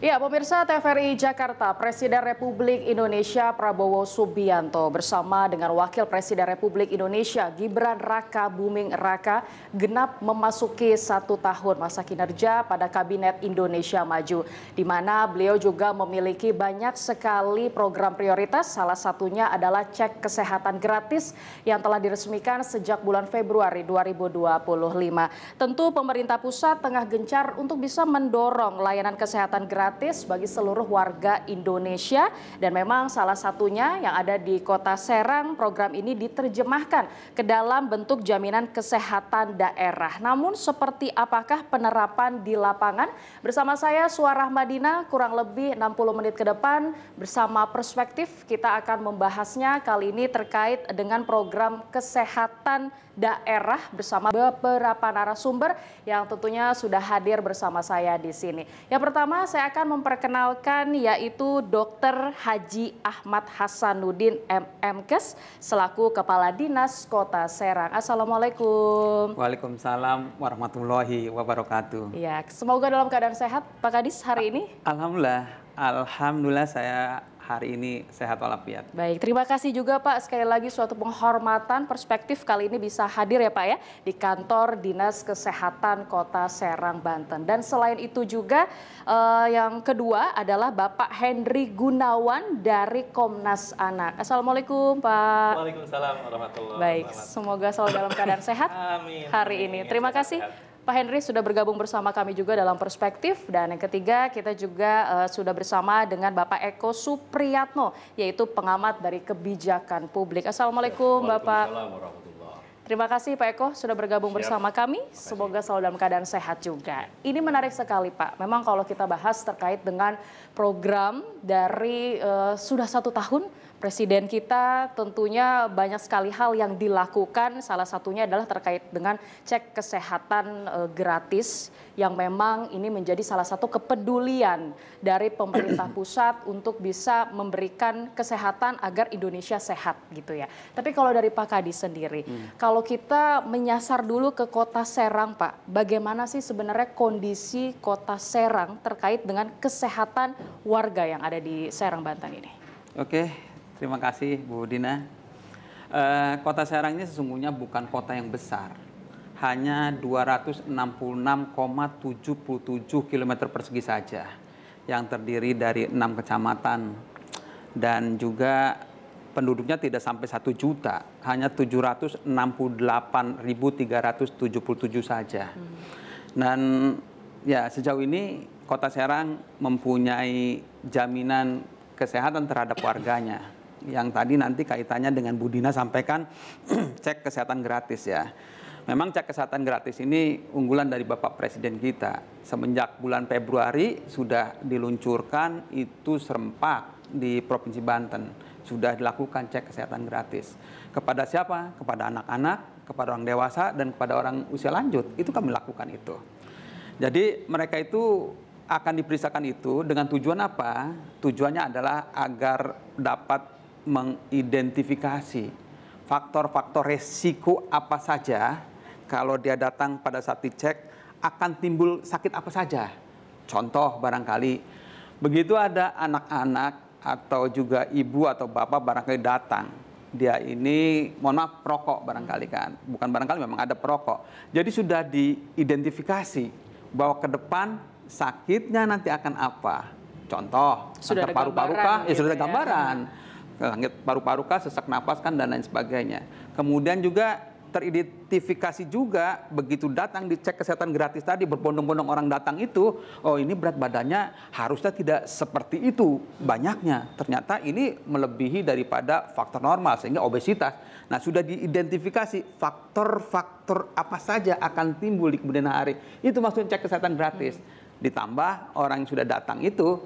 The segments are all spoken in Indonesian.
Ya, pemirsa TVRI Jakarta, Presiden Republik Indonesia Prabowo Subianto bersama dengan Wakil Presiden Republik Indonesia Gibran Raka Buming Raka genap memasuki 1 tahun masa kinerja pada Kabinet Indonesia Maju, di mana beliau juga memiliki banyak sekali program prioritas, salah satunya adalah cek kesehatan gratis yang telah diresmikan sejak bulan Februari 2025. Tentu pemerintah pusat tengah gencar untuk bisa mendorong layanan kesehatan gratis bagi seluruh warga Indonesia, dan memang salah satunya yang ada di Kota Serang, program ini diterjemahkan ke dalam bentuk jaminan kesehatan daerah. Namun seperti apakah penerapan di lapangan? Bersama saya Suara Madinah, kurang lebih 60 menit ke depan bersama Perspektif kita akan membahasnya kali ini terkait dengan program kesehatan daerah bersama beberapa narasumber yang tentunya sudah hadir bersama saya di sini. Yang pertama saya akan memperkenalkan yaitu Dr. Haji Ahmad Hasanuddin MMkes selaku Kepala Dinas Kota Serang. Assalamualaikum. Waalaikumsalam warahmatullahi wabarakatuh. Ya, semoga dalam keadaan sehat Pak Kadis hari ini. Alhamdulillah saya hari ini sehat walafiat. Baik, terima kasih juga Pak. Sekali lagi suatu penghormatan Perspektif kali ini bisa hadir ya Pak ya di kantor Dinas Kesehatan Kota Serang, Banten. Dan selain itu juga yang kedua adalah Bapak Henry Gunawan dari Komnas Anak. Assalamualaikum Pak. Waalaikumsalam warahmatullahi wabarakatuh. Baik, semoga selalu dalam keadaan sehat hari ini. Terima kasih. Pak Henry sudah bergabung bersama kami juga dalam Perspektif. Dan yang ketiga kita juga sudah bersama dengan Bapak Eko Supriyatno, yaitu pengamat dari kebijakan publik. Assalamualaikum Bapak. Terima kasih Pak Eko sudah bergabung bersama kami. Semoga selalu dalam keadaan sehat juga. Ini menarik sekali Pak. Memang kalau kita bahas terkait dengan program dari sudah 1 tahun, Presiden kita tentunya banyak sekali hal yang dilakukan. Salah satunya adalah terkait dengan cek kesehatan gratis yang memang ini menjadi salah satu kepedulian dari pemerintah pusat untuk bisa memberikan kesehatan agar Indonesia sehat gitu ya. Tapi kalau dari Pak Kadis sendiri, kalau kita menyasar dulu ke Kota Serang Pak, bagaimana sih sebenarnya kondisi Kota Serang terkait dengan kesehatan warga yang ada di Serang, Banten ini? Oke. Terima kasih Bu Dina. Kota Serang ini sesungguhnya bukan kota yang besar. Hanya 266,77 km persegi saja. Yang terdiri dari 6 kecamatan. Dan juga penduduknya tidak sampai 1 juta. Hanya 768.377 saja. Dan ya sejauh ini Kota Serang mempunyai jaminan kesehatan terhadap warganya. Yang tadi nanti kaitannya dengan Bu Dina sampaikan cek kesehatan gratis ya. Memang cek kesehatan gratis ini unggulan dari Bapak Presiden kita. Semenjak bulan Februari sudah diluncurkan itu serempak di Provinsi Banten. Sudah dilakukan cek kesehatan gratis. Kepada siapa? Kepada anak-anak, kepada orang dewasa, dan kepada orang usia lanjut. Itu kami lakukan itu. Jadi mereka itu akan diperiksakan itu dengan tujuan apa? Tujuannya adalah agar dapat mengidentifikasi faktor-faktor resiko apa saja kalau dia datang pada saat dicek akan timbul sakit apa saja. Contoh barangkali begitu ada anak-anak atau juga ibu atau bapak barangkali datang. Dia ini mohon maaf perokok barangkali kan. Bukan barangkali memang ada perokok. Jadi sudah diidentifikasi bahwa ke depan sakitnya nanti akan apa. Contoh, kanker paru-paru kah? Ya sudah ada gambaran. Paru-paru kah, sesak napas kan, dan lain sebagainya. Kemudian juga teridentifikasi juga begitu datang dicek kesehatan gratis tadi, berbondong-bondong orang datang itu, oh ini berat badannya harusnya tidak seperti itu banyaknya. Ternyata ini melebihi daripada faktor normal sehingga obesitas. Nah sudah diidentifikasi faktor-faktor apa saja akan timbul di kemudian hari. Itu maksudnya cek kesehatan gratis. Ditambah orang yang sudah datang itu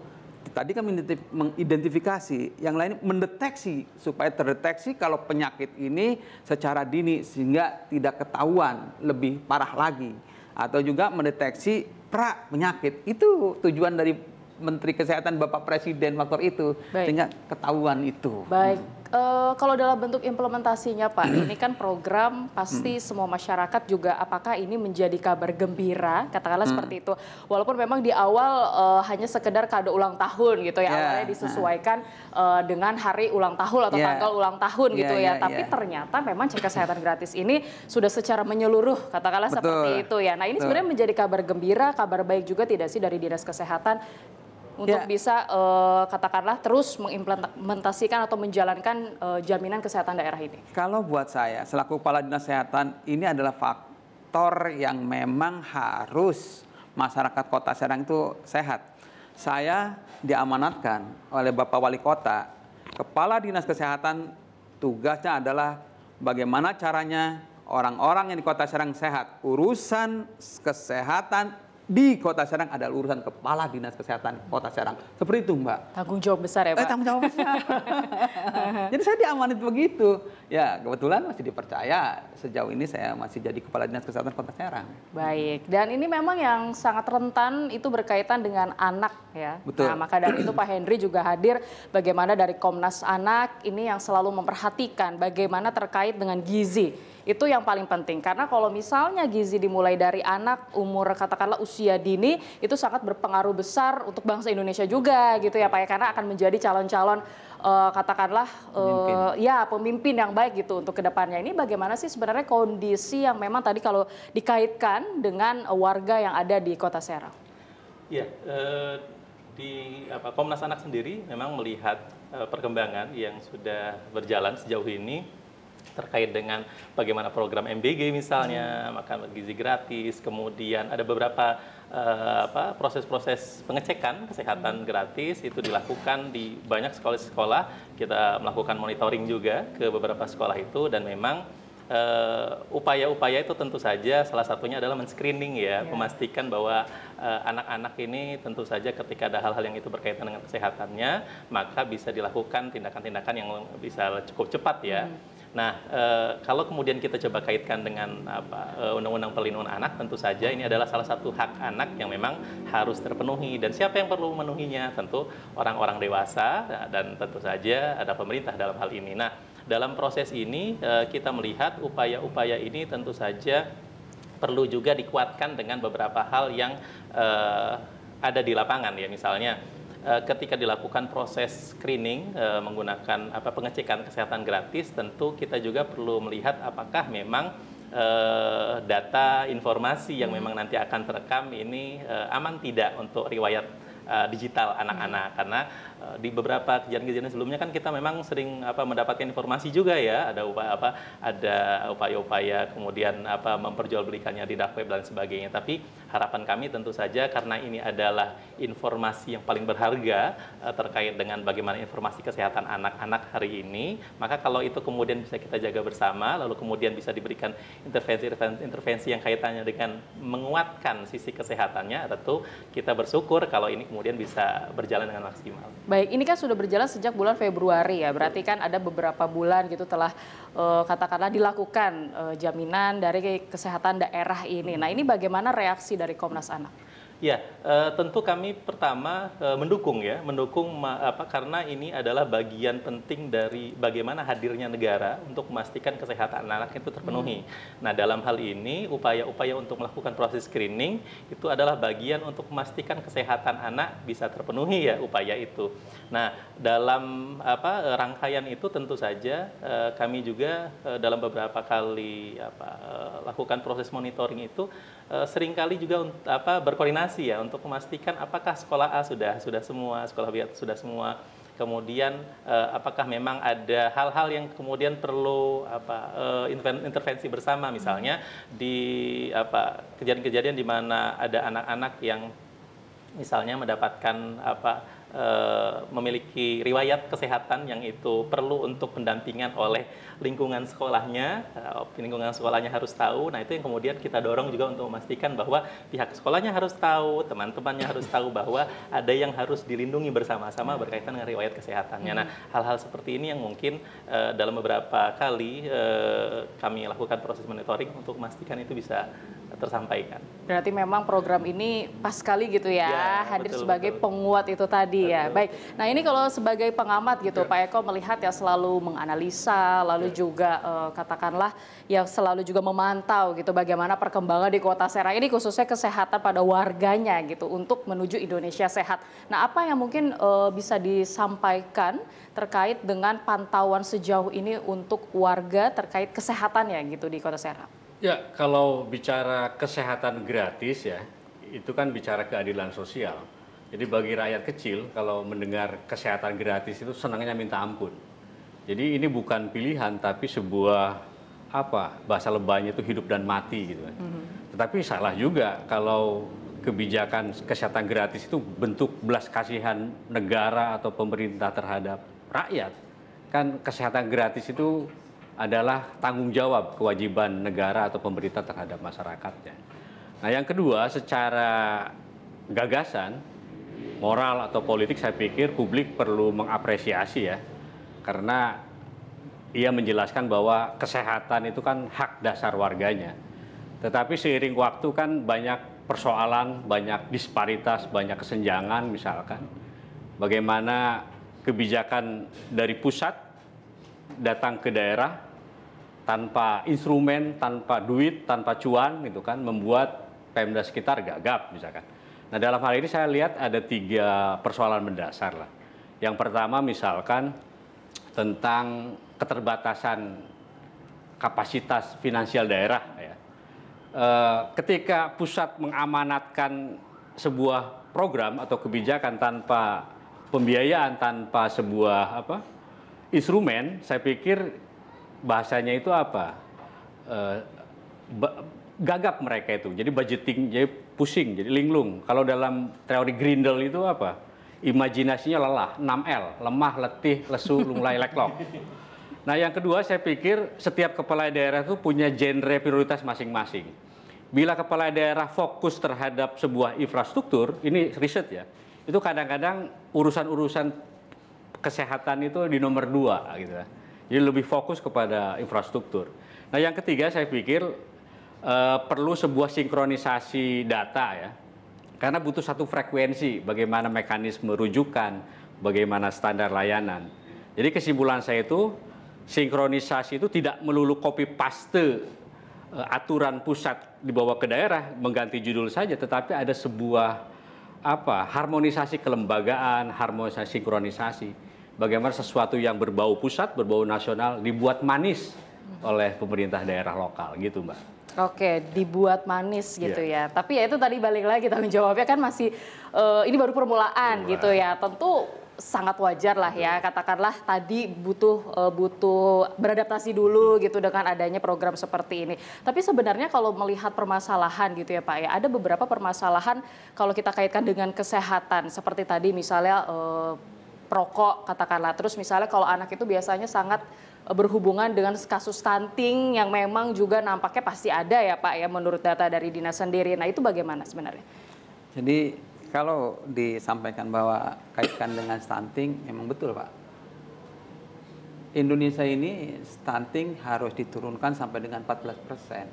tadi kami mengidentifikasi, yang lain mendeteksi supaya terdeteksi kalau penyakit ini secara dini sehingga tidak ketahuan lebih parah lagi, atau juga mendeteksi pra penyakit. Itu tujuan dari Menteri Kesehatan Bapak Presiden faktor itu. Baik. Sehingga ketahuan itu. Baik. Kalau dalam bentuk implementasinya Pak, ini kan program pasti semua masyarakat juga apakah ini menjadi kabar gembira, katakanlah seperti itu. Walaupun memang di awal hanya sekedar kado ulang tahun gitu ya, awalnya disesuaikan dengan hari ulang tahun atau tanggal ulang tahun gitu ya. Tapi ternyata memang cek kesehatan gratis ini sudah secara menyeluruh, katakanlah seperti itu ya. Nah ini sebenarnya menjadi kabar gembira, kabar baik juga tidak sih dari Dinas Kesehatan untuk bisa katakanlah terus mengimplementasikan atau menjalankan jaminan kesehatan daerah ini? Kalau buat saya, selaku Kepala Dinas Kesehatan, ini adalah faktor yang memang harus masyarakat Kota Serang itu sehat. Saya diamanatkan oleh Bapak Wali Kota, Kepala Dinas Kesehatan tugasnya adalah bagaimana caranya orang-orang yang di Kota Serang sehat. Urusan kesehatan di Kota Serang adalah urusan Kepala Dinas Kesehatan Kota Serang. Seperti itu, Mbak. Tanggung jawab besar ya, Pak? Tanggung jawab besar. Jadi saya diamanat begitu. Ya, kebetulan masih dipercaya. Sejauh ini saya masih jadi Kepala Dinas Kesehatan Kota Serang. Baik, dan ini memang yang sangat rentan itu berkaitan dengan anak ya. Betul. Nah, maka dari itu Pak Henry juga hadir bagaimana dari Komnas Anak ini yang selalu memperhatikan bagaimana terkait dengan gizi. Itu yang paling penting, karena kalau misalnya gizi dimulai dari anak umur katakanlah usia dini, itu sangat berpengaruh besar untuk bangsa Indonesia juga gitu ya Pak ya, karena akan menjadi calon-calon katakanlah pemimpin yang baik gitu untuk kedepannya. Ini bagaimana sih sebenarnya kondisi yang memang tadi kalau dikaitkan dengan warga yang ada di Kota Serang? Ya, Komnas Anak sendiri memang melihat perkembangan yang sudah berjalan sejauh ini terkait dengan bagaimana program MBG misalnya, makan gizi gratis, kemudian ada beberapa proses-proses pengecekan kesehatan gratis itu dilakukan di banyak sekolah-sekolah. Kita melakukan monitoring juga ke beberapa sekolah itu, dan memang upaya-upaya itu tentu saja salah satunya adalah men-screening ya, memastikan bahwa anak-anak ini tentu saja ketika ada hal-hal yang itu berkaitan dengan kesehatannya, maka bisa dilakukan tindakan-tindakan yang bisa cukup cepat ya. Nah, kalau kemudian kita coba kaitkan dengan Undang-Undang Perlindungan Anak, tentu saja ini adalah salah satu hak anak yang memang harus terpenuhi. Dan siapa yang perlu memenuhinya? Tentu orang-orang dewasa, dan tentu saja ada pemerintah dalam hal ini. Nah, dalam proses ini kita melihat upaya-upaya ini tentu saja perlu juga dikuatkan dengan beberapa hal yang ada di lapangan ya, misalnya ketika dilakukan proses screening menggunakan pengecekan kesehatan gratis, tentu kita juga perlu melihat apakah memang data informasi yang memang nanti akan terekam ini aman tidak untuk riwayat digital anak-anak, karena di beberapa kejadian-kejadian sebelumnya kan kita memang sering mendapatkan informasi juga ya, ada upaya-upaya kemudian memperjualbelikannya di dark web dan sebagainya. Tapi harapan kami tentu saja karena ini adalah informasi yang paling berharga terkait dengan bagaimana informasi kesehatan anak-anak hari ini, maka kalau itu kemudian bisa kita jaga bersama, lalu kemudian bisa diberikan intervensi yang kaitannya dengan menguatkan sisi kesehatannya, tentu kita bersyukur kalau ini kemudian bisa berjalan dengan maksimal. Baik, ini kan sudah berjalan sejak bulan Februari ya, berarti kan ada beberapa bulan gitu telah katakanlah dilakukan jaminan dari kesehatan daerah ini. Nah, ini bagaimana reaksi dari Komnas Anak? Ya, tentu kami pertama mendukung karena ini adalah bagian penting dari bagaimana hadirnya negara untuk memastikan kesehatan anak itu terpenuhi. Nah, dalam hal ini upaya-upaya untuk melakukan proses screening itu adalah bagian untuk memastikan kesehatan anak bisa terpenuhi ya, upaya itu. Nah, dalam rangkaian itu tentu saja kami juga dalam beberapa kali lakukan proses monitoring itu seringkali juga berkoordinasi ya untuk memastikan apakah sekolah A sudah semua, sekolah B sudah semua. Kemudian apakah memang ada hal-hal yang kemudian perlu intervensi bersama, misalnya di kejadian-kejadian di mana ada anak-anak yang misalnya mendapatkan memiliki riwayat kesehatan yang itu perlu untuk pendampingan oleh lingkungan sekolahnya, lingkungan sekolahnya harus tahu. Nah, itu yang kemudian kita dorong juga untuk memastikan bahwa pihak sekolahnya harus tahu, teman-temannya harus tahu bahwa ada yang harus dilindungi bersama-sama berkaitan dengan riwayat kesehatannya. Nah, hal-hal seperti ini yang mungkin dalam beberapa kali kami lakukan proses monitoring untuk memastikan itu bisa tersampaikan. Berarti memang program ini pas sekali gitu ya, hadir betul, sebagai betul. penguat itu tadi ya. Betul. Baik, nah ini kalau sebagai pengamat gitu, Pak Eko melihat ya selalu menganalisa, lalu juga katakanlah yang selalu juga memantau gitu bagaimana perkembangan di Kota Serang ini khususnya kesehatan pada warganya gitu untuk menuju Indonesia sehat. Nah apa yang mungkin bisa disampaikan terkait dengan pantauan sejauh ini untuk warga terkait kesehatannya gitu di Kota Serang? Ya, kalau bicara kesehatan gratis ya, itu kan bicara keadilan sosial. Jadi bagi rakyat kecil, kalau mendengar kesehatan gratis itu senangnya minta ampun. Jadi ini bukan pilihan, tapi sebuah bahasa lebaynya itu hidup dan mati gitu kan. Tetapi salah juga kalau kebijakan kesehatan gratis itu bentuk belas kasihan negara atau pemerintah terhadap rakyat. Kan kesehatan gratis itu adalah tanggung jawab kewajiban negara atau pemerintah terhadap masyarakatnya. Nah yang kedua, secara gagasan, moral atau politik saya pikir publik perlu mengapresiasi ya. Karena ia menjelaskan bahwa kesehatan itu kan hak dasar warganya. Tetapi seiring waktu kan banyak persoalan, banyak disparitas, banyak kesenjangan misalkan. Bagaimana kebijakan dari pusat datang ke daerah tanpa instrumen, tanpa duit, tanpa cuan gitu kan, membuat Pemda sekitar gagap misalkan. Nah dalam hal ini saya lihat ada 3 persoalan mendasar lah. Yang pertama misalkan tentang keterbatasan kapasitas finansial daerah ya. Ketika pusat mengamanatkan sebuah program atau kebijakan tanpa pembiayaan, tanpa sebuah instrumen, saya pikir bahasanya itu gagap mereka itu. Jadi budgeting, jadi pusing, jadi linglung. Kalau dalam teori Grindel itu imajinasinya lelah, 6L, lemah, letih, lesu, lunglai, leklok. Nah yang kedua saya pikir setiap kepala daerah itu punya genre prioritas masing-masing. Bila kepala daerah fokus terhadap sebuah infrastruktur, ini riset ya, itu kadang-kadang urusan-urusan kesehatan itu di nomor 2 gitu ya. Jadi lebih fokus kepada infrastruktur. Nah yang ketiga saya pikir perlu sebuah sinkronisasi data ya. Karena butuh satu frekuensi bagaimana mekanisme rujukan, bagaimana standar layanan. Jadi kesimpulan saya itu sinkronisasi itu tidak melulu copy paste aturan pusat dibawa ke daerah mengganti judul saja, tetapi ada sebuah harmonisasi kelembagaan, harmonisasi sinkronisasi. Bagaimana sesuatu yang berbau pusat, berbau nasional dibuat manis oleh pemerintah daerah lokal gitu, Mbak. Oke, dibuat manis gitu ya. Tapi ya itu tadi balik lagi tanggung jawabnya kan masih ini baru permulaan gitu ya. Tentu sangat wajar lah ya, katakanlah tadi butuh beradaptasi dulu gitu dengan adanya program seperti ini. Tapi sebenarnya kalau melihat permasalahan gitu ya Pak ya, ada beberapa permasalahan kalau kita kaitkan dengan kesehatan seperti tadi misalnya perokok katakanlah, terus misalnya kalau anak itu biasanya sangat berhubungan dengan kasus stunting yang memang juga nampaknya pasti ada ya Pak ya menurut data dari dinas sendiri. Nah itu bagaimana sebenarnya? Jadi kalau disampaikan bahwa kaitkan dengan stunting, memang betul Pak. Indonesia ini stunting harus diturunkan sampai dengan 14%.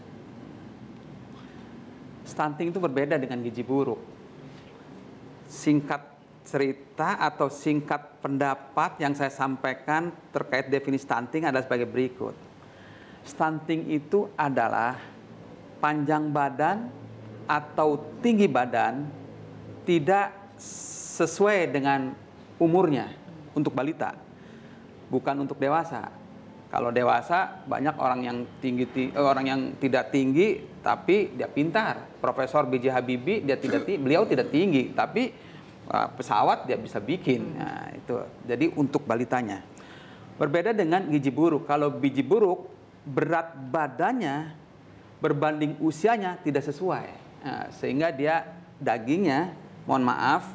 Stunting itu berbeda dengan gizi buruk. Singkat cerita atau singkat pendapat yang saya sampaikan terkait definisi stunting adalah sebagai berikut. Stunting itu adalah panjang badan atau tinggi badan tidak sesuai dengan umurnya untuk balita, bukan untuk dewasa. Kalau dewasa banyak orang yang orang yang tidak tinggi tapi dia pintar. Profesor B.J. Habibie beliau tidak tinggi tapi pesawat dia bisa bikin. Nah, itu. Jadi untuk balitanya. Berbeda dengan gizi buruk. Kalau gizi buruk berat badannya berbanding usianya tidak sesuai. Nah, sehingga dia dagingnya, mohon maaf,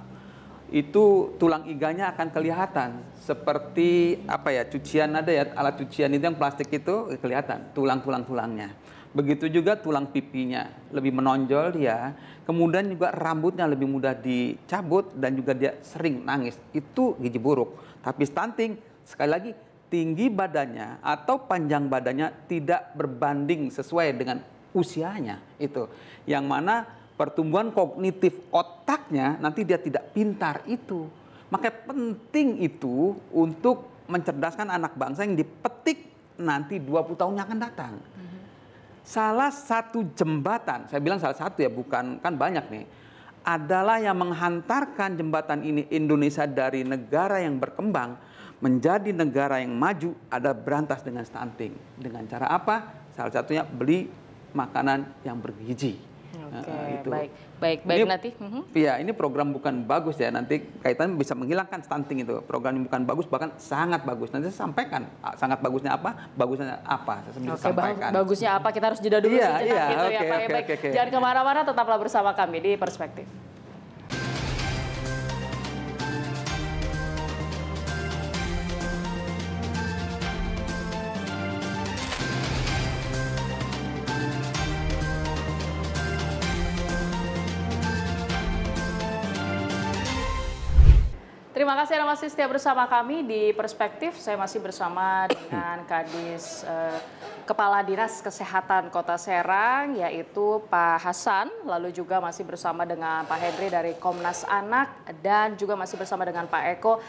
itu tulang iganya akan kelihatan seperti cucian ada ya, alat cucian itu yang plastik itu kelihatan tulangnya. Begitu juga tulang pipinya lebih menonjol dia, kemudian juga rambutnya lebih mudah dicabut dan juga dia sering nangis. Itu gizi buruk. Tapi stunting sekali lagi tinggi badannya atau panjang badannya tidak berbanding sesuai dengan usianya itu, yang mana pertumbuhan kognitif otaknya nanti dia tidak pintar itu. Makanya penting itu untuk mencerdaskan anak bangsa yang dipetik nanti 20 tahun yang akan datang. Salah satu jembatan, saya bilang salah satu ya, bukan, kan banyak nih, adalah yang menghantarkan jembatan ini Indonesia dari negara yang berkembang menjadi negara yang maju ada berantas dengan stunting. Dengan cara apa? Salah satunya beli makanan yang bergizi. Oke, Itu. baik Ini, nanti. Iya, ini program bukan bagus ya, nanti kaitannya bisa menghilangkan stunting itu. Program ini bukan bagus, bahkan sangat bagus. Nanti saya sampaikan sangat bagusnya apa, bagusnya apa. Saya bisa sampaikan. Bagusnya apa, kita harus jeda dulu sejenak gitu ya Pak. Baik. Jangan kemana-mana, tetaplah bersama kami di Perspektif. Terima kasih Anda masih setia bersama kami di Perspektif. Saya masih bersama dengan Kadis Kepala Dinas Kesehatan Kota Serang, yaitu Pak Hasan. Lalu juga masih bersama dengan Pak Henry dari Komnas Anak, dan juga masih bersama dengan Pak Eko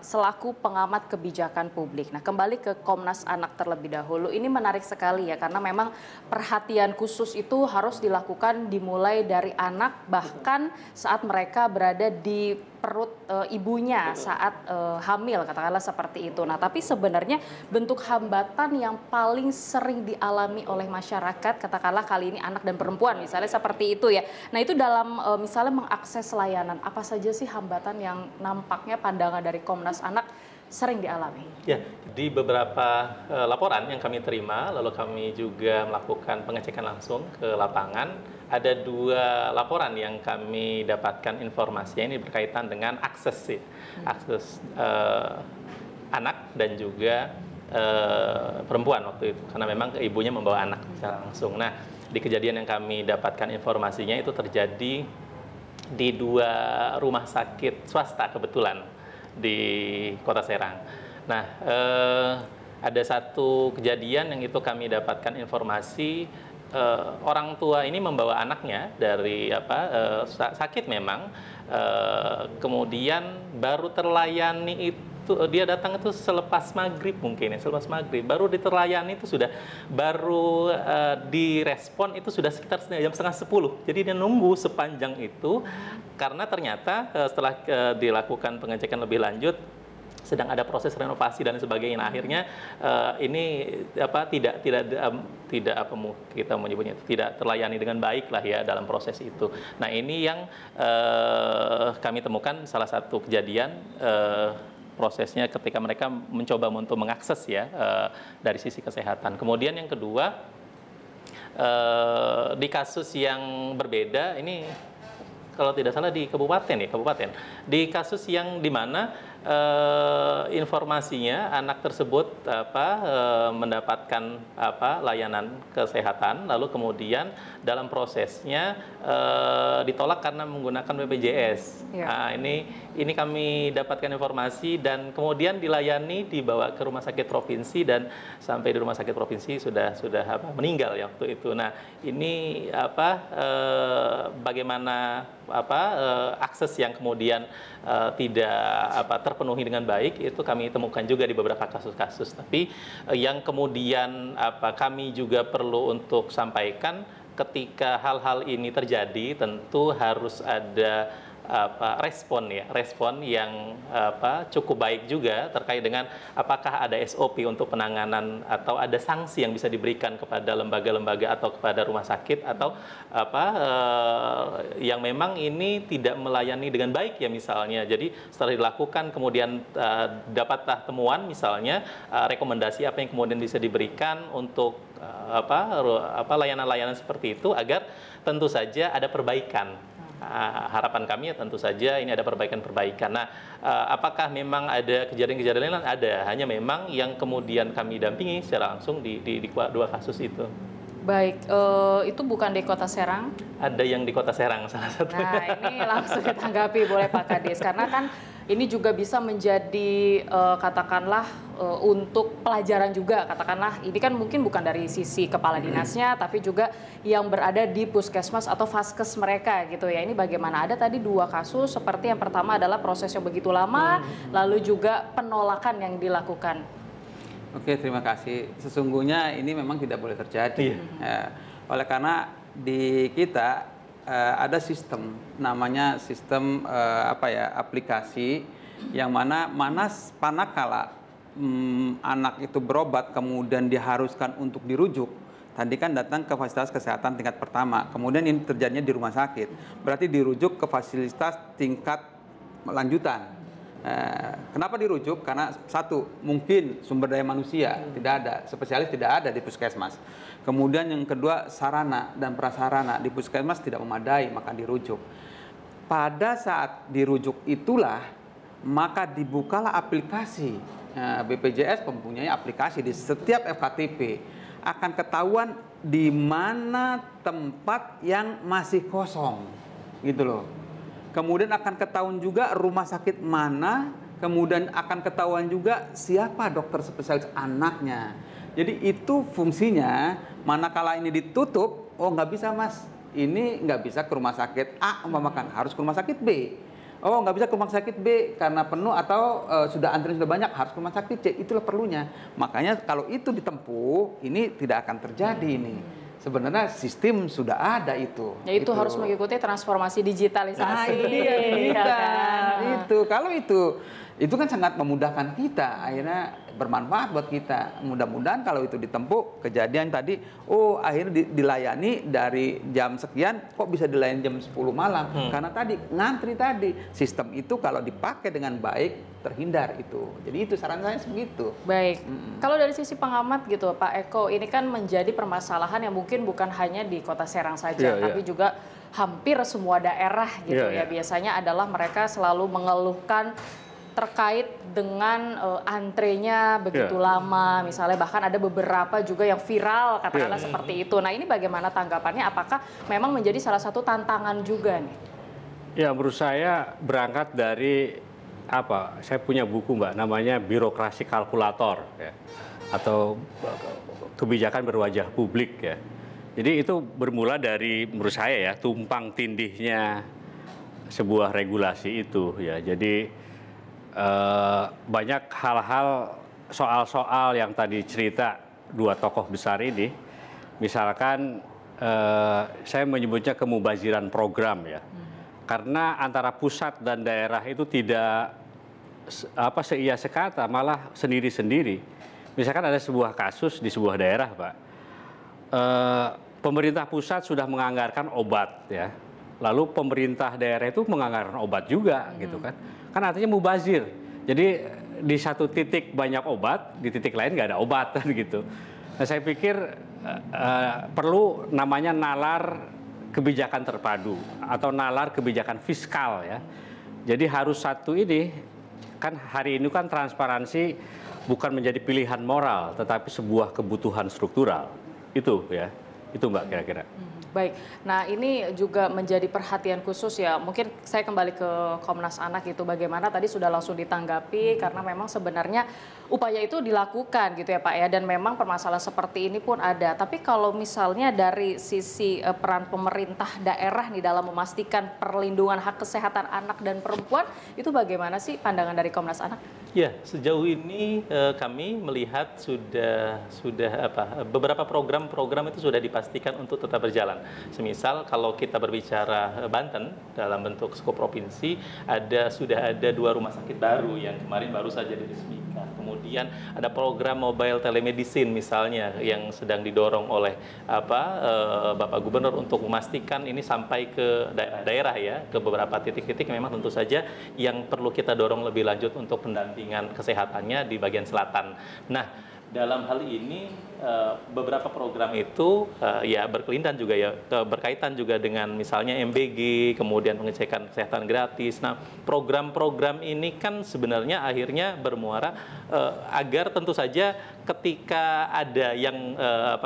selaku pengamat kebijakan publik. Nah, kembali ke Komnas Anak terlebih dahulu. Ini menarik sekali ya, karena memang perhatian khusus itu harus dilakukan dimulai dari anak, bahkan saat mereka berada di perut ibunya saat hamil, katakanlah seperti itu. Nah, tapi sebenarnya bentuk hambatan yang paling sering dialami oleh masyarakat, katakanlah kali ini anak dan perempuan misalnya seperti itu ya. Nah, itu dalam misalnya mengakses layanan, apa saja sih hambatan yang nampaknya pandangan dari Komnas Anak sering dialami? Ya, di beberapa laporan yang kami terima, lalu kami juga melakukan pengecekan langsung ke lapangan. Ada 2 laporan yang kami dapatkan informasinya, ini berkaitan dengan akses anak dan juga perempuan waktu itu, karena memang ibunya membawa anak secara langsung. Nah, di kejadian yang kami dapatkan informasinya itu terjadi di 2 rumah sakit swasta kebetulan di Kota Serang. Nah, ada satu kejadian yang itu kami dapatkan informasi, orang tua ini membawa anaknya dari sakit memang, kemudian baru terlayani itu, dia datang itu selepas maghrib mungkin ya, selepas maghrib baru diterlayani itu sudah, baru direspon itu sudah sekitar jam setengah 10. Jadi dia nunggu sepanjang itu karena ternyata setelah dilakukan pengecekan lebih lanjut sedang ada proses renovasi dan sebagainya. Nah, akhirnya ini kita menyebutnya tidak terlayani dengan baik lah ya dalam proses itu. Nah, ini yang kami temukan salah satu kejadian prosesnya ketika mereka mencoba untuk mengakses ya dari sisi kesehatan. Kemudian yang kedua, di kasus yang berbeda ini kalau tidak salah di kabupaten, di kasus yang di mana informasinya anak tersebut mendapatkan layanan kesehatan, lalu kemudian dalam prosesnya ditolak karena menggunakan BPJS. Ya. Nah, ini kami dapatkan informasi dan kemudian dibawa ke rumah sakit provinsi, dan sampai di rumah sakit provinsi sudah meninggal ya waktu itu. Nah, ini bagaimana akses yang kemudian tidak terpenuhi dengan baik, itu kami temukan juga di beberapa kasus-kasus. Tapi yang kemudian kami juga perlu untuk sampaikan, ketika hal-hal ini terjadi tentu harus ada respon yang cukup baik juga terkait dengan apakah ada SOP untuk penanganan atau ada sanksi yang bisa diberikan kepada lembaga-lembaga atau kepada rumah sakit atau yang memang ini tidak melayani dengan baik ya misalnya. Jadi setelah dilakukan kemudian dapatlah temuan misalnya rekomendasi apa yang kemudian bisa diberikan untuk layanan-layanan seperti itu agar tentu saja ada perbaikan. Harapan kami ya tentu saja ini ada perbaikan-perbaikan. Nah, apakah memang ada kejadian-kejadian lain? Ada, hanya memang yang kemudian kami dampingi secara langsung di 2 kasus itu. Baik, itu bukan di Kota Serang? Ada yang di Kota Serang salah satunya. Nah, ini langsung ditanggapi boleh Pak Kadis, karena kan ini juga bisa menjadi katakanlah untuk pelajaran juga, katakanlah ini kan mungkin bukan dari sisi kepala dinasnya, tapi juga yang berada di puskesmas atau vaskes mereka gitu ya. Ini bagaimana? Ada tadi 2 kasus, seperti yang pertama adalah proses yang begitu lama, lalu juga penolakan yang dilakukan. Oke, terima kasih. Sesungguhnya ini memang tidak boleh terjadi. Ya, oleh karena di kita ada sistem, namanya sistem aplikasi yang manakala anak itu berobat kemudian diharuskan untuk dirujuk. Tadi kan datang ke fasilitas kesehatan tingkat pertama, kemudian ini terjadinya di rumah sakit, berarti dirujuk ke fasilitas tingkat lanjutan. Kenapa dirujuk? Karena satu, mungkin sumber daya manusia tidak ada, spesialis tidak ada di puskesmas. Kemudian yang kedua, sarana dan prasarana di puskesmas tidak memadai, maka dirujuk. Pada saat dirujuk itulah, maka dibukalah aplikasi. BPJS mempunyai aplikasi di setiap FKTP. Akan ketahuan di mana tempat yang masih kosong, gitu loh. Kemudian akan ketahuan juga rumah sakit mana, kemudian akan ketahuan juga siapa dokter spesialis anaknya. Jadi itu fungsinya, manakala ini ditutup, oh nggak bisa mas, ini nggak bisa ke rumah sakit A, umpamakan harus ke rumah sakit B. Oh nggak bisa ke rumah sakit B karena penuh atau sudah antrian sudah banyak, harus ke rumah sakit C. Itulah perlunya. Makanya kalau itu ditempuh, ini tidak akan terjadi ini. Sebenarnya sistem sudah ada itu. Ya itu harus mengikuti transformasi digitalisasi. Nah itu dia kita. Kan? Kalau itu kan sangat memudahkan kita, akhirnya bermanfaat buat kita. Mudah-mudahan kalau itu ditempuh, kejadian tadi, oh akhirnya dilayani dari jam sekian, kok bisa dilayani jam 10 malam? Karena tadi ngantri tadi. Sistem itu kalau dipakai dengan baik terhindar itu. Jadi itu saran saya segitu. Baik. Kalau dari sisi pengamat gitu, Pak Eko, ini kan menjadi permasalahan yang mungkin bukan hanya di Kota Serang saja, tapi juga hampir semua daerah gitu ya. Biasanya adalah mereka selalu mengeluhkan terkait dengan antrenya begitu lama, misalnya bahkan ada beberapa juga yang viral katakanlah seperti itu. Nah ini bagaimana tanggapannya? Apakah memang menjadi salah satu tantangan juga nih? Ya menurut saya berangkat dari apa? Saya punya buku Mbak, namanya Birokrasi Kalkulator ya, atau kebijakan berwajah publik ya. Jadi itu bermula dari menurut saya ya tumpang tindihnya sebuah regulasi itu ya. Jadi banyak hal-hal soal-soal yang tadi cerita 2 tokoh besar ini, misalkan saya menyebutnya kemubaziran program ya, karena antara pusat dan daerah itu tidak seia sekata, malah sendiri-sendiri. Misalkan ada sebuah kasus di sebuah daerah Pak, pemerintah pusat sudah menganggarkan obat ya, lalu pemerintah daerah itu menganggarkan obat juga gitu kan. Kan artinya mubazir. Jadi di satu titik banyak obat, di titik lain nggak ada obat kan gitu. Nah saya pikir perlu namanya nalar kebijakan terpadu atau nalar kebijakan fiskal ya. Jadi harus satu ini, kan hari ini kan transparansi bukan menjadi pilihan moral, tetapi sebuah kebutuhan struktural. Itu ya, itu Mbak kira-kira. Baik, nah ini juga menjadi perhatian khusus ya. Mungkin saya kembali ke Komnas Anak itu, bagaimana tadi sudah langsung ditanggapi karena memang sebenarnya upaya itu dilakukan gitu ya Pak ya, dan memang permasalahan seperti ini pun ada. Tapi kalau misalnya dari sisi peran pemerintah daerah nih dalam memastikan perlindungan hak kesehatan anak dan perempuan, itu bagaimana sih pandangan dari Komnas Anak? Ya, sejauh ini kami melihat sudah beberapa program itu sudah dipastikan untuk tetap berjalan. Semisal kalau kita berbicara Banten dalam bentuk skop provinsi, sudah ada 2 rumah sakit baru yang kemarin baru saja diresmikan. Kemudian ada program mobile telemedicine misalnya yang sedang didorong oleh Bapak Gubernur untuk memastikan ini sampai ke daerah ya, ke beberapa titik-titik memang tentu saja yang perlu kita dorong lebih lanjut untuk pendampingan kesehatannya di bagian selatan. Nah, dalam hal ini beberapa program itu ya berkelindan juga ya, berkaitan juga dengan misalnya MBG, kemudian pengecekan kesehatan gratis. Nah, program-program ini kan sebenarnya akhirnya bermuara agar tentu saja ketika ada yang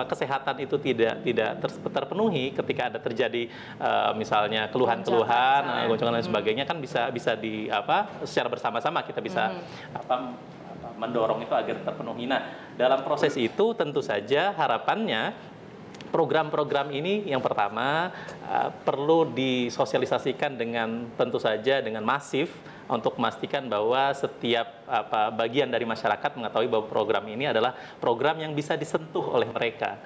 kesehatan itu tidak terpenuhi, ketika ada terjadi misalnya keluhan-keluhan, goncangan dan sebagainya, kan bisa di secara bersama-sama kita bisa mendorong itu agar terpenuhi. Nah, dalam proses itu tentu saja harapannya program-program ini yang pertama perlu disosialisasikan dengan tentu saja dengan masif untuk memastikan bahwa setiap bagian dari masyarakat mengetahui bahwa program ini adalah program yang bisa disentuh oleh mereka.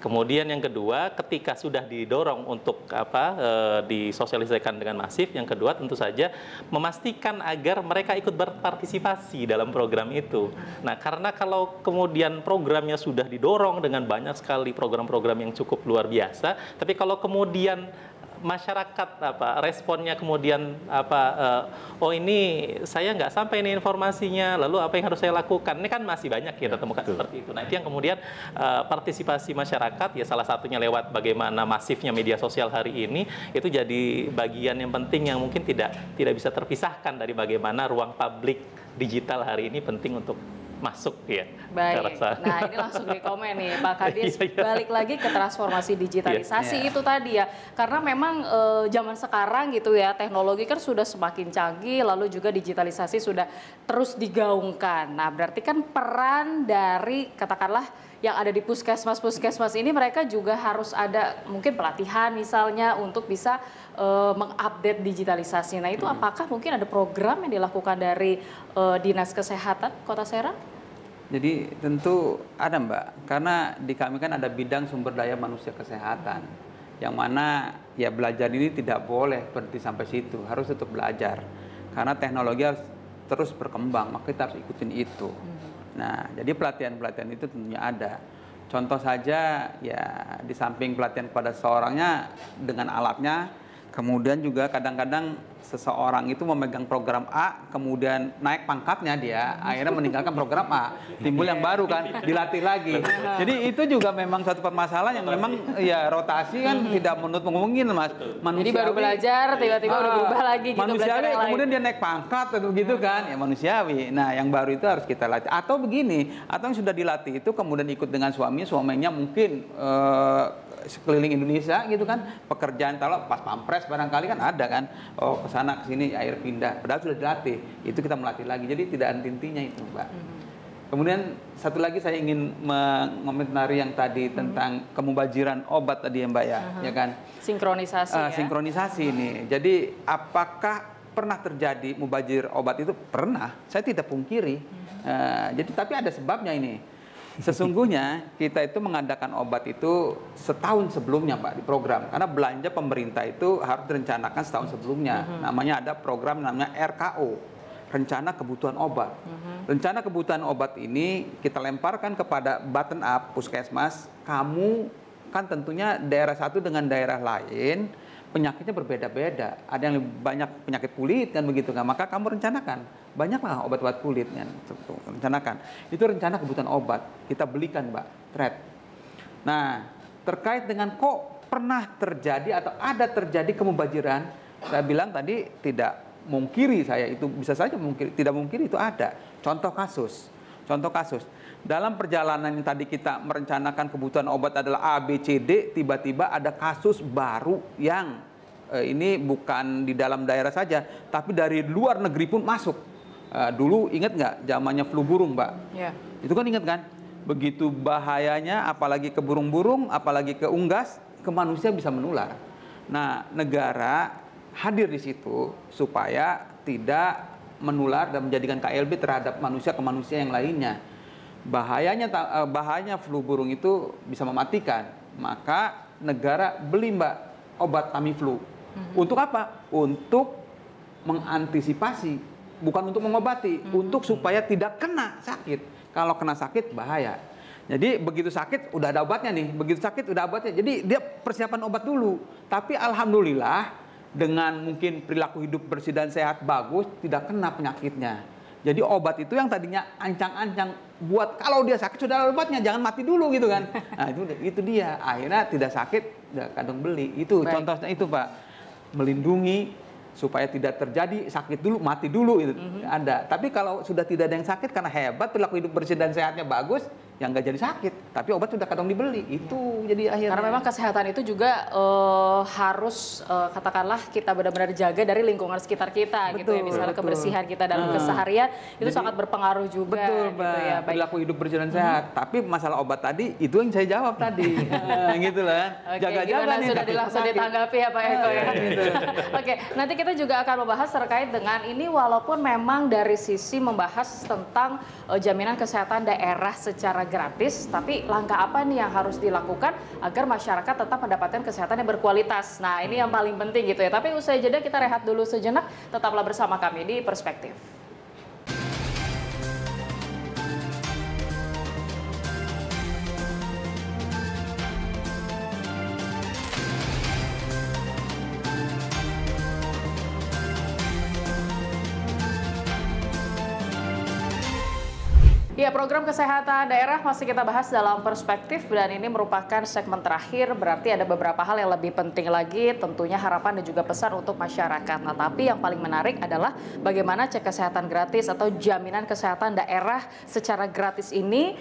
Kemudian yang kedua, ketika sudah didorong untuk disosialisasikan dengan masif, yang kedua tentu saja memastikan agar mereka ikut berpartisipasi dalam program itu. Nah, karena kalau kemudian programnya sudah didorong dengan banyak sekali program-program yang cukup luar biasa, tapi kalau kemudian masyarakat responnya kemudian oh ini saya nggak sampai ini informasinya, lalu apa yang harus saya lakukan, ini kan masih banyak kita temukan seperti itu. Nah, itu yang kemudian partisipasi masyarakat ya salah satunya lewat bagaimana masifnya media sosial hari ini itu jadi bagian yang penting yang mungkin tidak bisa terpisahkan dari bagaimana ruang publik digital hari ini penting untuk masuk ya. Baik. Nah, ini langsung di komen nih Pak Kadis, balik lagi ke transformasi digitalisasi itu tadi ya. Karena memang zaman sekarang gitu ya, teknologi kan sudah semakin canggih, lalu juga digitalisasi sudah terus digaungkan. Nah, berarti kan peran dari katakanlah yang ada di puskesmas ini mereka juga harus ada mungkin pelatihan misalnya untuk bisa mengupdate digitalisasi. Nah, itu apakah mungkin ada program yang dilakukan dari Dinas Kesehatan Kota Serang? Jadi tentu ada Mbak, karena di kami kan ada bidang sumber daya manusia kesehatan, yang mana ya belajar ini tidak boleh berhenti sampai situ, harus tetap belajar, karena teknologi harus terus berkembang, maka kita harus ikutin itu. Nah, jadi pelatihan-pelatihan itu tentunya ada. Contoh saja ya di samping pelatihan kepada seorangnya dengan alatnya, kemudian juga kadang-kadang seseorang itu memegang program A, kemudian naik pangkatnya dia, akhirnya meninggalkan program A, timbul yang baru kan, dilatih lagi. Jadi itu juga memang satu permasalahan yang memang ya rotasi kan tidak menurut mungkin Mas. Manusiawi, jadi baru belajar tiba-tiba udah berubah lagi gitu. Manusiawi kemudian dia naik pangkat atau begitu kan, ya manusiawi. Nah, yang baru itu harus kita latih. Atau begini, atau yang sudah dilatih itu kemudian ikut dengan suaminya mungkin sekeliling Indonesia gitu kan, pekerjaan kalau pas pampres barangkali kan ada kan, oh kesana kesini air pindah, padahal sudah dilatih, itu kita melatih lagi, jadi tidak henti-hentinya itu Mbak. Kemudian satu lagi saya ingin mengomentari yang tadi tentang kemubajiran obat tadi ya Mbak ya kan? Sinkronisasi ya? Sinkronisasi ini, jadi apakah pernah terjadi mubazir obat itu? Pernah, saya tidak pungkiri, jadi tapi ada sebabnya ini. Sesungguhnya kita itu mengadakan obat itu setahun sebelumnya Pak di program, karena belanja pemerintah itu harus direncanakan setahun sebelumnya. Namanya ada program namanya RKO, Rencana Kebutuhan Obat. Rencana kebutuhan obat ini kita lemparkan kepada button up puskesmas, kamu kan tentunya daerah satu dengan daerah lain penyakitnya berbeda-beda. Ada yang lebih banyak penyakit kulit kan begitu kan, maka kamu rencanakan banyaklah obat-obat kulit kan, rencanakan. Itu rencana kebutuhan obat, kita belikan Mbak, thread. Nah, terkait dengan kok pernah terjadi atau ada terjadi kemubajiran, saya bilang tadi tidak mungkiri, saya itu bisa saja mungkiri, tidak mungkiri itu ada. Contoh kasus. Dalam perjalanan yang tadi kita merencanakan kebutuhan obat adalah A, B, C, D, tiba-tiba ada kasus baru yang ini bukan di dalam daerah saja, tapi dari luar negeri pun masuk. Dulu ingat nggak zamannya flu burung Mbak? Ya. Itu kan ingat kan? Begitu bahayanya, apalagi ke burung-burung, apalagi ke unggas, ke manusia bisa menular. Nah, negara hadir di situ supaya tidak menular dan menjadikan KLB terhadap manusia ke manusia yang lainnya. Bahayanya flu burung itu bisa mematikan. Maka negara beli Mbak obat Tamiflu. Untuk apa? Untuk mengantisipasi, bukan untuk mengobati, untuk supaya tidak kena sakit. Kalau kena sakit bahaya. Jadi begitu sakit udah ada obatnya nih, begitu sakit udah obatnya. Jadi dia persiapan obat dulu. Tapi alhamdulillah dengan mungkin perilaku hidup bersih dan sehat bagus, tidak kena penyakitnya. Jadi obat itu yang tadinya ancang-ancang buat kalau dia sakit sudah ada obatnya, jangan mati dulu gitu kan. Nah itu dia, akhirnya tidak sakit, kadang beli. Itu Baik. contohnya itu Pak, melindungi supaya tidak terjadi sakit dulu, mati dulu itu ada. Tapi kalau sudah tidak ada yang sakit karena hebat, perilaku hidup bersih dan sehatnya bagus, yang nggak jadi sakit. Tapi obat sudah kadang dibeli. Itu jadi akhirnya. Karena memang kesehatan itu juga harus katakanlah kita benar-benar jaga dari lingkungan sekitar kita gitu ya. Misalnya kebersihan kita dalam keseharian itu sangat berpengaruh juga. Betul, gitu ya. Baik. perilaku hidup bersih dan sehat. Tapi masalah obat tadi itu yang saya jawab tadi. Gitu lah. Oke, Jaga-jaga gimana nih. sudah langsung ditanggapi ya Pak Eko ya. Gitu. Oke, nanti kita juga akan membahas terkait dengan ini walaupun memang dari sisi membahas tentang jaminan kesehatan daerah secara gratis, tapi langkah apa nih yang harus dilakukan agar masyarakat tetap mendapatkan kesehatan yang berkualitas. Nah, ini yang paling penting gitu ya. Tapi usai jeda kita rehat dulu sejenak, tetaplah bersama kami di Perspektif. Ya, program kesehatan daerah masih kita bahas dalam Perspektif dan ini merupakan segmen terakhir, berarti ada beberapa hal yang lebih penting lagi, tentunya harapan dan juga pesan untuk masyarakat. Nah, tapi yang paling menarik adalah bagaimana cek kesehatan gratis atau jaminan kesehatan daerah secara gratis ini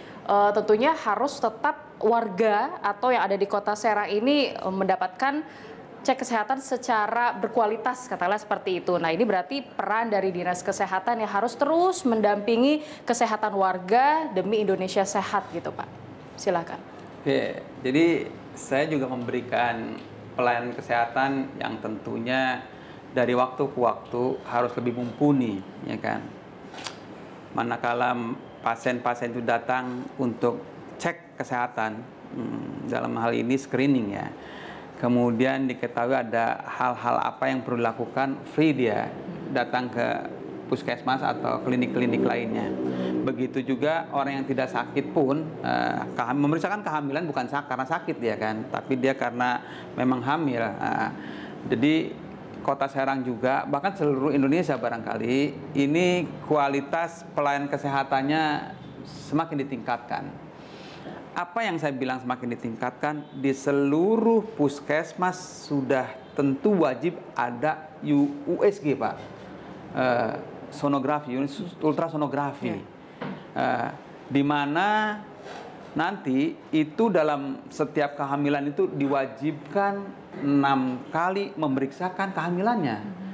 tentunya harus tetap warga atau yang ada di Kota Serang ini mendapatkan cek kesehatan secara berkualitas, katakanlah seperti itu. Nah, ini berarti peran dari Dinas Kesehatan yang harus terus mendampingi kesehatan warga demi Indonesia sehat gitu, Pak. Silakan. Oke, jadi saya juga memberikan pelayanan kesehatan yang tentunya dari waktu ke waktu harus lebih mumpuni, ya kan. Manakala pasien-pasien itu datang untuk cek kesehatan, dalam hal ini screening ya. Kemudian diketahui ada hal-hal apa yang perlu dilakukan, free dia datang ke puskesmas atau klinik-klinik lainnya. Begitu juga orang yang tidak sakit pun memeriksakan kehamilan bukan karena sakit dia kan, tapi dia karena memang hamil. Jadi Kota Serang juga, bahkan seluruh Indonesia barangkali, ini kualitas pelayanan kesehatannya semakin ditingkatkan. Apa yang saya bilang semakin ditingkatkan, di seluruh puskesmas sudah tentu wajib ada USG Pak, sonografi, ultrasonografi, di mana nanti itu dalam setiap kehamilan itu diwajibkan 6 kali memeriksakan kehamilannya.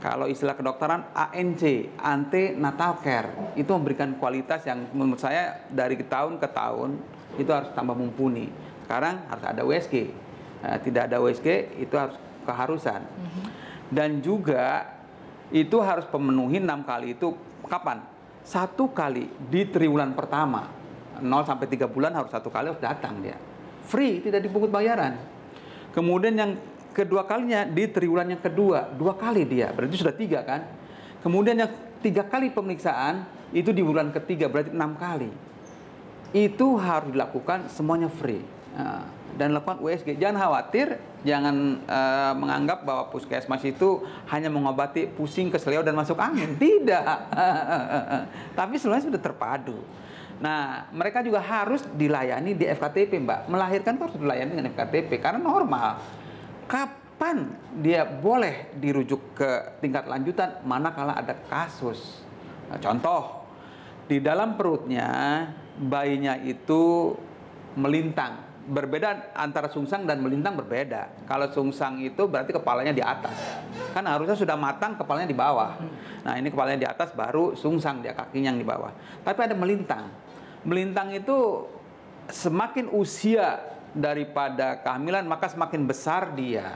Kalau istilah kedokteran ANC, antenatal care, itu memberikan kualitas yang menurut saya dari tahun ke tahun itu harus tambah mumpuni. Sekarang harus ada USG, tidak ada USG itu harus keharusan. Dan juga itu harus pemenuhi 6 kali itu kapan? 1 kali di triwulan pertama, 0 sampai 3 bulan harus 1 kali harus datang dia. Free, tidak dipungut bayaran. Kemudian yang kedua kalinya di triwulan yang kedua, 2 kali dia, berarti sudah 3 kan. Kemudian yang 3 kali pemeriksaan itu di bulan ketiga, berarti 6 kali. Itu harus dilakukan semuanya free. Dan lakukan USG. Jangan khawatir, jangan menganggap bahwa puskesmas itu hanya mengobati pusing, keseleo dan masuk angin. Tidak. Tapi sebenarnya sudah terpadu. Nah, mereka juga harus dilayani di FKTP, Mbak. Melahirkan harus dilayani dengan FKTP karena normal. Kapan dia boleh dirujuk ke tingkat lanjutan manakala ada kasus. Nah, contoh, di dalam perutnya bayinya itu melintang. Berbeda antara sungsang dan melintang berbeda. Kalau sungsang itu berarti kepalanya di atas. Kan harusnya sudah matang, kepalanya di bawah. Nah, ini kepalanya di atas baru sungsang, dia kakinya yang di bawah. Tapi ada melintang. Melintang itu semakin usia daripada kehamilan maka semakin besar dia,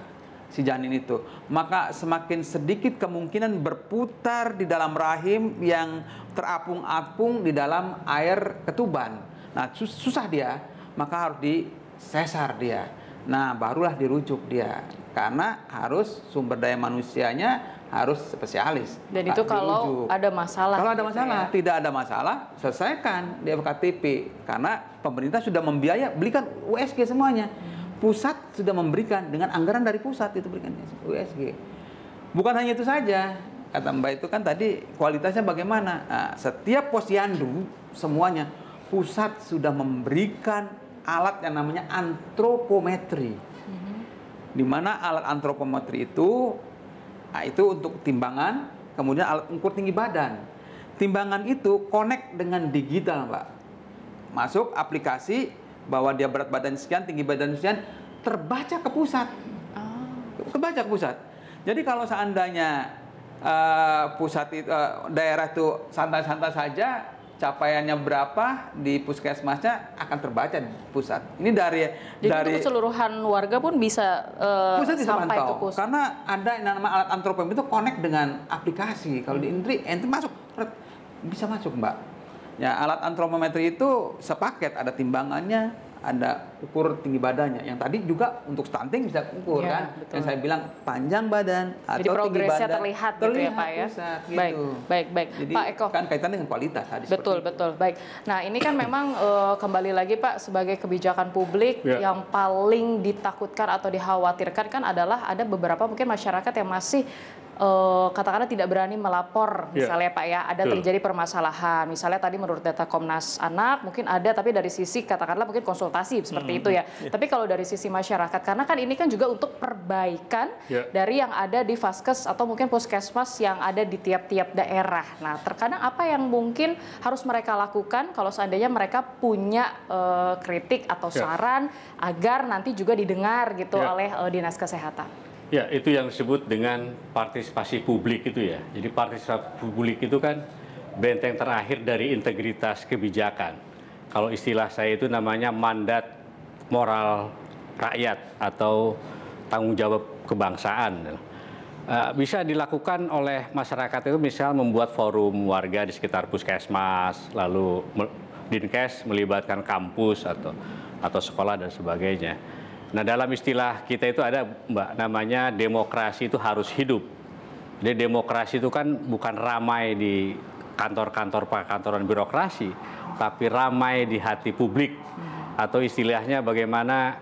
si janin itu. Maka semakin sedikit kemungkinan berputar di dalam rahim yang terapung-apung di dalam air ketuban. Nah, susah dia, maka harus disesar dia. Nah, barulah dirujuk dia. Karena harus sumber daya manusianya harus spesialis. Dan itu kalau ada masalah. Kalau ada gitu masalah, ya. tidak ada masalah, selesaikan di FKTP. Karena pemerintah sudah membiayai, belikan USG semuanya. Pusat sudah memberikan dengan anggaran dari pusat itu berikan USG. Bukan hanya itu saja, kata Mbak itu kan tadi kualitasnya bagaimana. Nah, setiap posyandu semuanya pusat sudah memberikan alat yang namanya antropometri. Di mana alat antropometri itu untuk timbangan, kemudian alat ukur tinggi badan. Timbangan itu connect dengan digital, Mbak. Masuk aplikasi bahwa dia berat badan sekian, tinggi badan sekian, terbaca ke pusat. Kebaca ke pusat. Jadi kalau seandainya daerah itu santai-santai saja, capaiannya berapa di puskesmasnya akan terbaca di pusat. Ini dari untuk keseluruhan warga pun bisa, pusat bisa sampai pantau. ke pusat. Karena ada yang namanya alat antropometri itu connect dengan aplikasi. Kalau di Indri, ente masuk, bisa masuk, Mbak. Ya, alat antropometri itu sepaket, ada timbangannya, ada ukur tinggi badannya. Yang tadi juga untuk stunting bisa ukur, ya, kan? Betul. Yang saya bilang panjang badan atau jadi tinggi badan terlihat gitu ya, Pak ya. Pusat, Baik, gitu. baik. Jadi Pak Eko. kan kaitan dengan kualitas tadi. Betul. Baik. Nah, ini kan memang kembali lagi Pak, sebagai kebijakan publik yang paling ditakutkan atau dikhawatirkan kan adalah ada beberapa mungkin masyarakat yang masih katakanlah tidak berani melapor, misalnya Pak ya, ada terjadi permasalahan. Misalnya tadi menurut data Komnas Anak mungkin ada, tapi dari sisi katakanlah mungkin konsultasi seperti itu ya. Tapi kalau dari sisi masyarakat, karena kan ini kan juga untuk perbaikan dari yang ada di Vaskes atau mungkin puskesmas yang ada di tiap-tiap daerah. Nah, terkadang apa yang mungkin harus mereka lakukan kalau seandainya mereka punya kritik atau saran agar nanti juga didengar gitu oleh Dinas Kesehatan? Ya, itu yang disebut dengan partisipasi publik itu ya. Jadi partisipasi publik itu kan benteng terakhir dari integritas kebijakan. Kalau istilah saya itu namanya mandat moral rakyat atau tanggung jawab kebangsaan. Bisa dilakukan oleh masyarakat itu misal membuat forum warga di sekitar puskesmas, lalu Dinkes melibatkan kampus atau sekolah dan sebagainya. Nah, dalam istilah kita itu ada, Mbak, namanya demokrasi itu harus hidup. Jadi demokrasi itu kan bukan ramai di kantor-kantor perkantoran birokrasi, tapi ramai di hati publik. Atau istilahnya bagaimana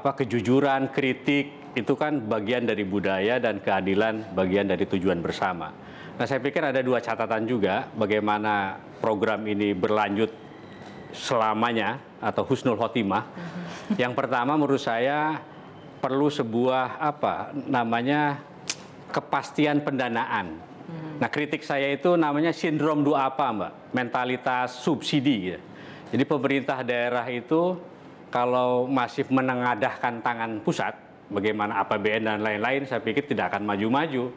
kejujuran, kritik itu kan bagian dari budaya dan keadilan bagian dari tujuan bersama. Nah, saya pikir ada dua catatan juga bagaimana program ini berlanjut selamanya atau husnul khotimah. Yang pertama menurut saya perlu sebuah kepastian pendanaan. Nah, kritik saya itu namanya sindrom duapa, Mbak, mentalitas subsidi. Ya. Jadi pemerintah daerah itu kalau masih menengadahkan tangan pusat, bagaimana APBN dan lain-lain, saya pikir tidak akan maju-maju.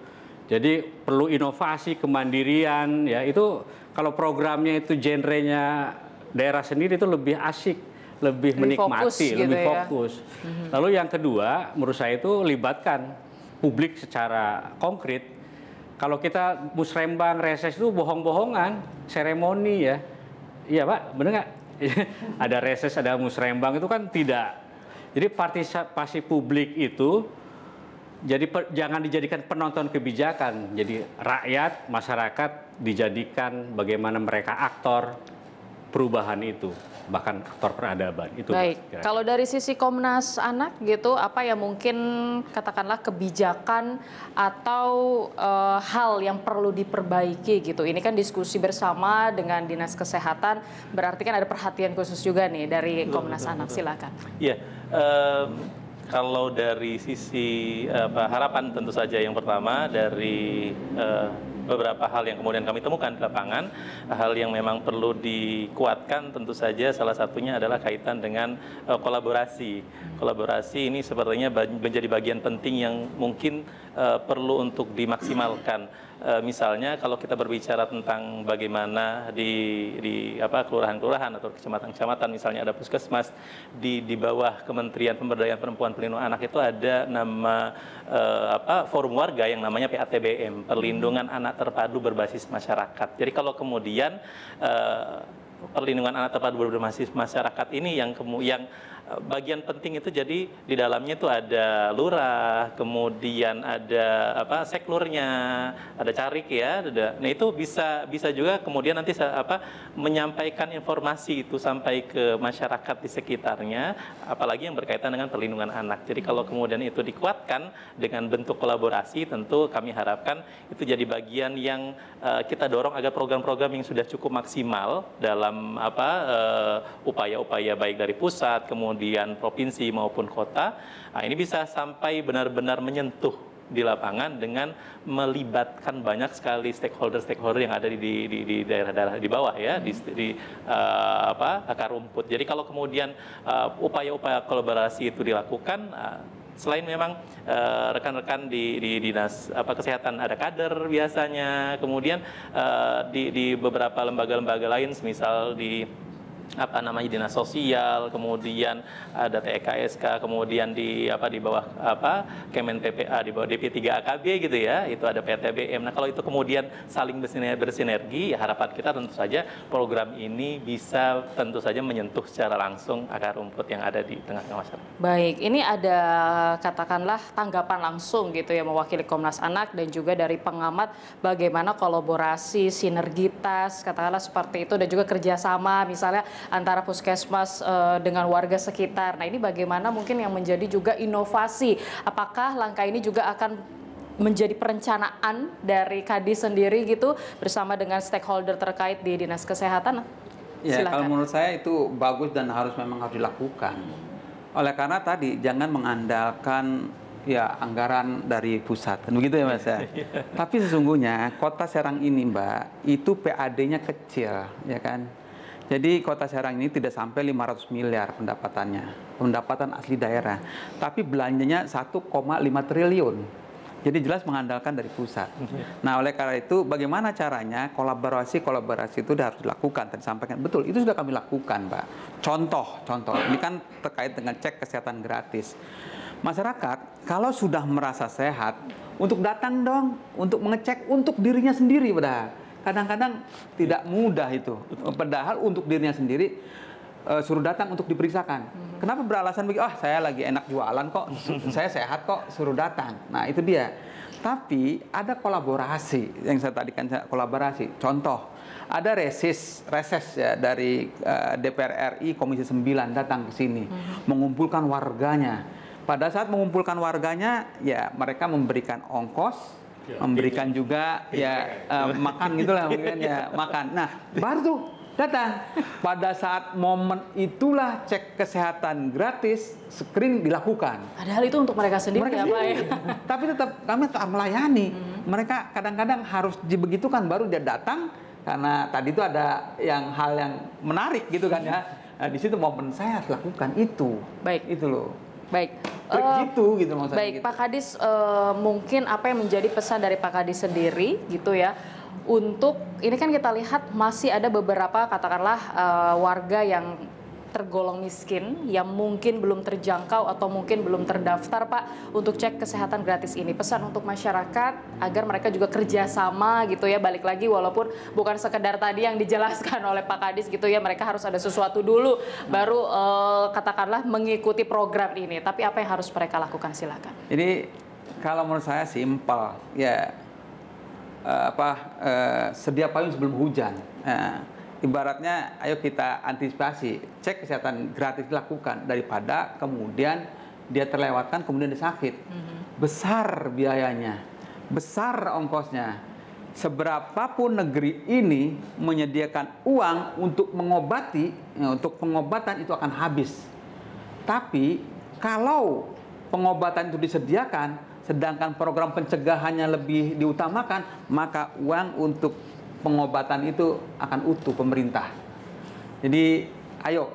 Jadi perlu inovasi, kemandirian, ya itu kalau programnya itu genrenya daerah sendiri itu lebih asik, lebih menikmati, lebih fokus. Lalu yang kedua, menurut saya itu libatkan publik secara konkret. Kalau kita musrembang, reses itu bohong-bohongan, seremoni ya. Iya Pak, benar nggak? Ada reses, ada musrembang itu kan tidak. Jadi partisipasi publik itu jangan dijadikan penonton kebijakan. Jadi rakyat, masyarakat dijadikan bagaimana mereka aktor perubahan itu, bahkan aktor peradaban itu. Baik, kalau dari sisi Komnas Anak gitu, apa yang mungkin katakanlah kebijakan atau hal yang perlu diperbaiki gitu? Ini kan diskusi bersama dengan Dinas Kesehatan, berarti kan ada perhatian khusus juga nih dari Komnas Anak. Silakan. Iya, kalau dari sisi harapan tentu saja yang pertama dari beberapa hal yang kemudian kami temukan di lapangan, hal yang memang perlu dikuatkan tentu saja salah satunya adalah kaitan dengan kolaborasi. Kolaborasi ini sepertinya menjadi bagian penting yang mungkin perlu untuk dimaksimalkan. Misalnya kalau kita berbicara tentang bagaimana di kelurahan-kelurahan atau kecamatan-kecamatan, misalnya ada puskesmas di bawah Kementerian Pemberdayaan Perempuan Perlindungan Anak itu ada nama forum warga yang namanya PATBM, Perlindungan Anak Terpadu Berbasis Masyarakat. Jadi kalau kemudian perlindungan anak terpadu berbasis masyarakat ini yang bagian penting itu jadi di dalamnya itu ada lurah, kemudian ada seklurnya, ada carik ya. Nah itu bisa juga kemudian nanti menyampaikan informasi itu sampai ke masyarakat di sekitarnya, apalagi yang berkaitan dengan perlindungan anak. Jadi kalau kemudian itu dikuatkan dengan bentuk kolaborasi, tentu kami harapkan itu jadi bagian yang kita dorong agar program-program yang sudah cukup maksimal dalam upaya-upaya baik dari pusat, kemudian provinsi maupun kota, ini bisa sampai benar-benar menyentuh di lapangan dengan melibatkan banyak sekali stakeholder yang ada di daerah-daerah di bawah ya, di akar rumput. Jadi kalau kemudian upaya-upaya kolaborasi itu dilakukan, selain memang rekan-rekan di dinas kesehatan ada kader biasanya, kemudian di beberapa lembaga-lembaga lain, misal di dinas sosial, kemudian ada TEKSK, kemudian di bawah Kemen PPA, di bawah DP3AKB gitu ya, itu ada PTBM. Nah kalau itu kemudian saling bersinergi, ya harapan kita tentu saja program ini bisa tentu saja menyentuh secara langsung akar rumput yang ada di tengah-tengah masyarakat. Baik, ini ada katakanlah tanggapan langsung gitu ya mewakili Komnas Anak dan juga dari pengamat bagaimana kolaborasi, sinergitas, katakanlah seperti itu, dan juga kerjasama misalnya antara puskesmas dengan warga sekitar. Nah ini bagaimana mungkin yang menjadi juga inovasi? Apakah langkah ini juga akan menjadi perencanaan dari Kadis sendiri gitu bersama dengan stakeholder terkait di Dinas Kesehatan? Ya, kalau menurut saya itu bagus dan memang harus dilakukan. Oleh karena tadi jangan mengandalkan ya anggaran dari pusat, begitu ya Mas ya. Tapi sesungguhnya Kota Serang ini Mbak, itu PAD-nya kecil, ya kan. Jadi Kota Serang ini tidak sampai 500 miliar pendapatan asli daerah, tapi belanjanya 1,5 triliun. Jadi jelas mengandalkan dari pusat. Nah oleh karena itu bagaimana caranya kolaborasi itu harus dilakukan. Tadi sampaikan betul, itu sudah kami lakukan Mbak. Contoh, ini kan terkait dengan cek kesehatan gratis. Masyarakat kalau sudah merasa sehat, untuk datang dong, untuk mengecek untuk dirinya sendiri padahal. Kadang-kadang tidak mudah itu. Padahal untuk dirinya sendiri suruh datang untuk diperiksakan. Kenapa beralasan begitu? Saya lagi enak jualan kok, saya sehat kok, suruh datang. Nah itu dia. Tapi ada kolaborasi yang saya tadi kan kolaborasi. Contoh, ada reses ya dari DPR RI Komisi 9 datang ke sini, mengumpulkan warganya. Pada saat mengumpulkan warganya, ya mereka memberikan ongkos, memberikan juga ya makan gitulah mungkin ya makan. Nah baru tuh datang pada saat momen itulah cek kesehatan gratis screening dilakukan. Padahal itu untuk mereka sendiri ya Pak ya. Tapi tetap kami tetap melayani. Mereka kadang-kadang harus dibegitukan baru dia datang, karena tadi itu ada hal yang menarik gitu kan ya. Nah, di situ momen saya harus lakukan itu. Baik. Itu loh. Baik. Gitu maksudnya. Baik, gitu. Pak Kadis, mungkin apa yang menjadi pesan dari Pak Kadis sendiri gitu ya, untuk ini kan kita lihat masih ada beberapa katakanlah warga yang tergolong miskin yang mungkin belum terjangkau atau mungkin belum terdaftar Pak untuk cek kesehatan gratis ini. Pesan untuk masyarakat agar mereka juga kerjasama gitu ya, balik lagi walaupun bukan sekedar tadi yang dijelaskan oleh Pak Kadis gitu ya, mereka harus ada sesuatu dulu baru katakanlah mengikuti program ini. Tapi apa yang harus mereka lakukan, silakan. Jadi kalau menurut saya simpel ya, sedia payung sebelum hujan. Ibaratnya ayo kita antisipasi, cek kesehatan gratis dilakukan daripada kemudian dia terlewatkan kemudian dia sakit. Besar biayanya, besar ongkosnya. Seberapapun negeri ini menyediakan uang untuk mengobati, untuk pengobatan itu akan habis. Tapi kalau pengobatan itu disediakan, sedangkan program pencegahannya lebih diutamakan, maka uang untuk pengobatan itu akan utuh pemerintah. Jadi ayo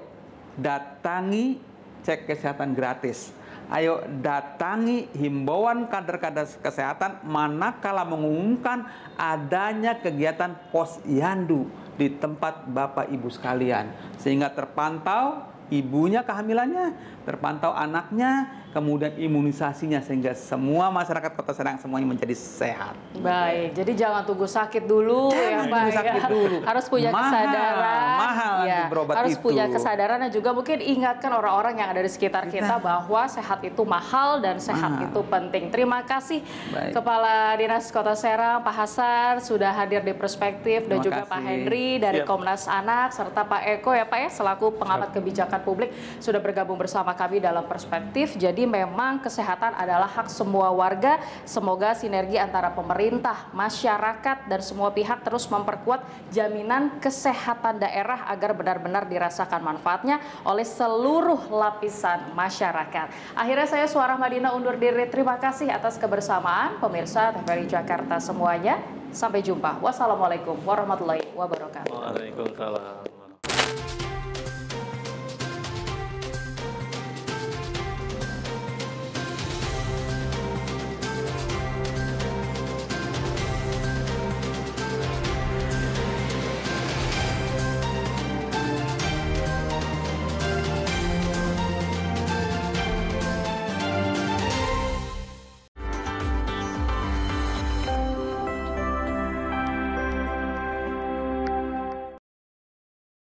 datangi cek kesehatan gratis. Ayo datangi himbauan kader-kader kesehatan manakala mengumumkan adanya kegiatan posyandu di tempat Bapak Ibu sekalian. Sehingga terpantau ibunya kehamilannya, terpantau anaknya, kemudian imunisasinya sehingga semua masyarakat Kota Serang semuanya menjadi sehat. Baik, jadi jangan tunggu sakit dulu ya Pak. Sakit dulu. Harus punya kesadaran. Mahal Ya, nanti berobat harus itu. punya kesadaran dan juga mungkin ingatkan orang-orang yang ada di sekitar kita bahwa sehat itu mahal dan sehat itu penting. Terima kasih Kepala Dinas Kota Serang, Pak Hasan sudah hadir di Perspektif dan juga Pak Henry dari Komnas Anak serta Pak Eko ya Pak ya selaku pengamat kebijakan publik sudah bergabung bersama kami dalam Perspektif. Jadi memang kesehatan adalah hak semua warga. Semoga sinergi antara pemerintah, masyarakat, dan semua pihak terus memperkuat jaminan kesehatan daerah agar benar-benar dirasakan manfaatnya oleh seluruh lapisan masyarakat. Akhirnya saya Suara Madinah undur diri. Terima kasih atas kebersamaan pemirsa TVRI Jakarta semuanya. Sampai jumpa. Wassalamualaikum warahmatullahi wabarakatuh. Waalaikumsalam.